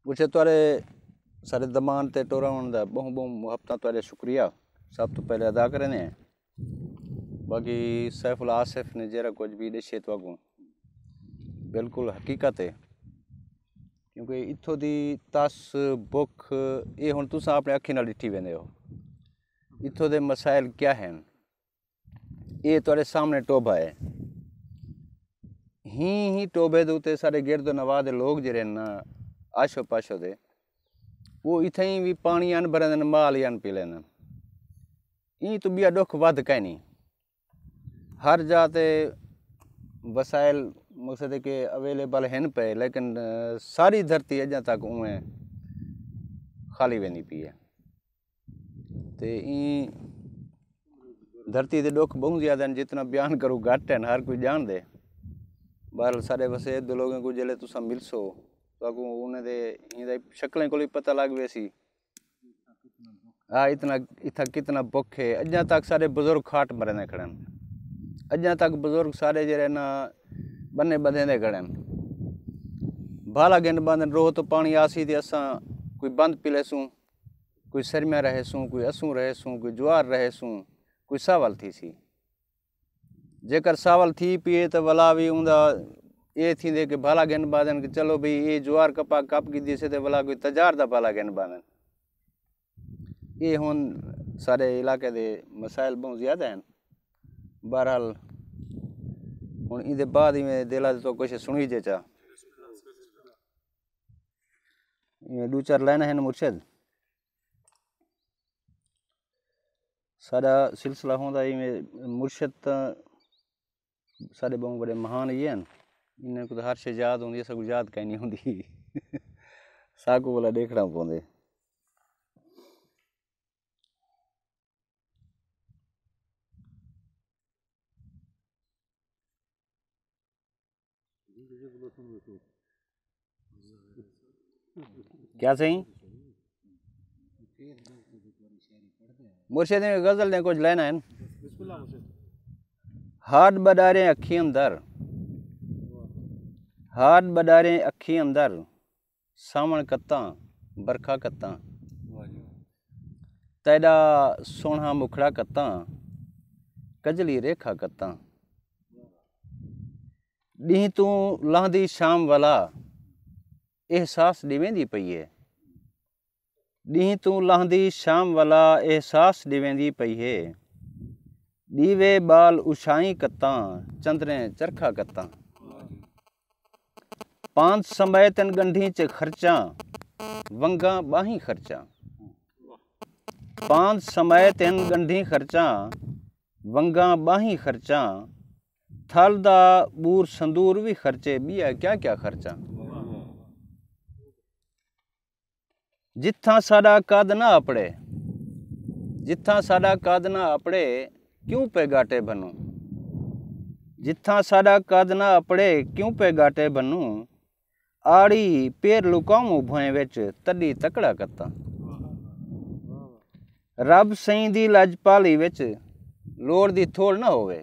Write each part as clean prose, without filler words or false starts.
मुझे तुआरे सारे दमान ते टोराउण दा बहुत बहुत मुहब्बतां तुआरे शुक्रिया सब तो पहले अदा करने हैं। बाकी सैफुल आसिफ ने जरा कुछ भी दसे तो बिल्कुल हकीकत है, क्योंकि इत्थों दी तस बुख ये हुण तुसां अपने अखी नाल डिठी वेंदे हो। इत्थों दे मसाइल क्या हैं ये तुआरे सामने टोभा है। ही टोबे दे उत्ते सारे गिरदो नवाह दे लोग जिहड़े न आशो पाशो दे वो इत्थें ही भी पानी अन भरन माल अन पी लेन। ई तो बिया दुख वध कै नहीं। हर जाते वसाइल मुझसे के अवेलेबल हैं पे, लेकिन सारी धरती अजा तक उमें खाली वेंदी पई है। ते ई धरती दे दुख बहुत ज़्यादा हैं, जितना बयान करूँ घट हैं, हर कोई जान दे। बहरहाल सारे वसे दे लोगों को जले तुसा मिलसो तो उन्हें दे शक्लें को पता लग वैसी हाँ इतना कितना बुख है। अजा तक सारे बुजुर्ग खाट मरने खड़े, अजा तक बुजुर्ग सारे जरे ना बन्ने बधेंदे खड़े। भाला गेंद बांधन रोह तो पानी आसी थी असा कोई बंद पी लेसूँ, कोई सरमिया रहेसूँ, कोई असू रहेसूँ, कोई ज्वार रहेसूँ, कोई सावल थी सी। जेकर सावल थी पिए तो वला भी उंदा ये थी दे कि भाला गेंद बांधन कि चलो भाई ये ज्वार कपा कप की दिसे तो वला कोई तजार दा भाला गेंद बांधन। ये हुन सारे इलाके दे मसाइल बहुत ज़्यादा हैं। बहरहाल हुन इहदे बाद ही में दिला तो कुछ सुनी जे चा दो चार लाइन हैं मुर्शद। सारा सिलसिला होंदा में मुर्शद सारे बहुत बड़े महान ये हैं। इन्हें को हर शे याद होंदी, सब याद कहीं नहीं होंदी साकू वाला देखना पौंदे। क्या सही मुर्शद ने गजल ने कुछ लेना है। हाथ बडारे अखी अंदर, हाथ बडारे अखी अंदर, सावण कत्ता बरखा कत्ता, तेरा सोना मुखड़ा कत्ता, कजली रेखा कत्ता। डी तू लहंदी शाम वाला एहसास दिवेंदी पई है। डी तू लहंदी शाम वाला एहसास दिवेंदी पई है। दीवे बाल उछाई कत्ता, चंद्रे चरखा कत्ता। पांच समय तन गंढी च खर्चा, वंगा बाही खर्चा। पांच समय तन गंढी खर्चा, वंगा बाही खर्चा। थल दा बूर संदूर भी खर्चे, बिया क्या क्या खर्चा। जिथा साडा कद ना अपड़े, जिथा साडा कद ना अपड़े, क्यों पे गाटे बनू। जिथा साडा कद ना अपड़े, क्यों पे गाटे बनू। आड़ी पैर लुकाऊं भोए विच, तड़ी तकड़ा कत्ता। रब सही दी लजपाली विच, लोड़ दी थोड़ ना होवे।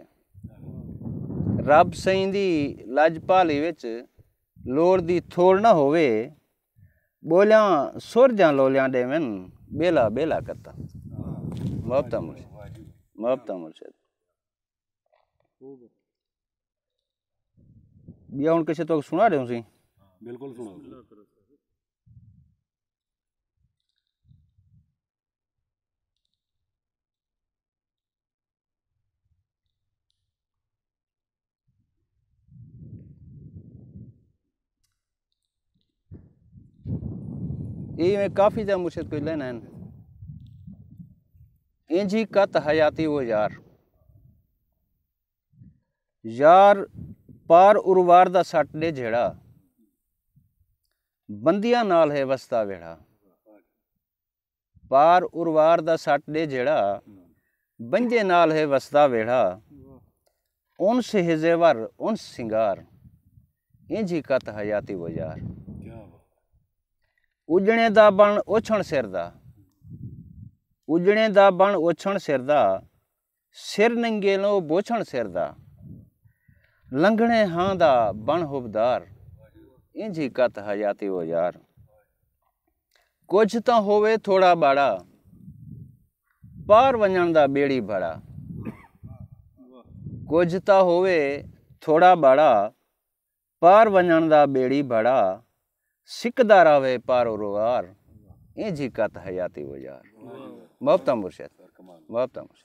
रब सही दी लजपाली विच, लोड़ दी थोड़ ना होवे। बोलिया सुरजा लोलिया देवन, बेला बेला कत्ता। मुहब्बतां मुर्शद, मुहब्बतां मुर्शद। बिया हुण किसे तो सुना रहे हो सी? बिल्कुल सुना। ये में काफ़ी जा मुर्शद कोई लेना है। इंजी कत हयाती वो यार, यार पार उरवार दा सट दे जेड़ा, बंदियां नाल है वसता वेड़ा। पार उरवार दा सट दे जेड़ा, बंजे नाल है वसता वेड़ा। उनस हिजेवर उनस सिंगार, इंजी कत हयाती वो यार। उजणे दा बण ओछण सिर दा, उजणे दा बण ओछण सिर दा। सिर नंगेलो बोछण सिर दा, लंघणे हां दा बण हुबदार। इंजी कत हयाती वो यार। कुछ तो होवे थोड़ा बाड़ा, पार वञण दा बेड़ी भाड़ा। कुछ तो होवे थोड़ा बाड़ा, पार वञण दा बेड़ी भाड़ा। सिकदा रहे पारो रोआर, इंजी कत हयाती वजार। मोहब्बत मुर्शिद, मोहब्बत मुर्शिद।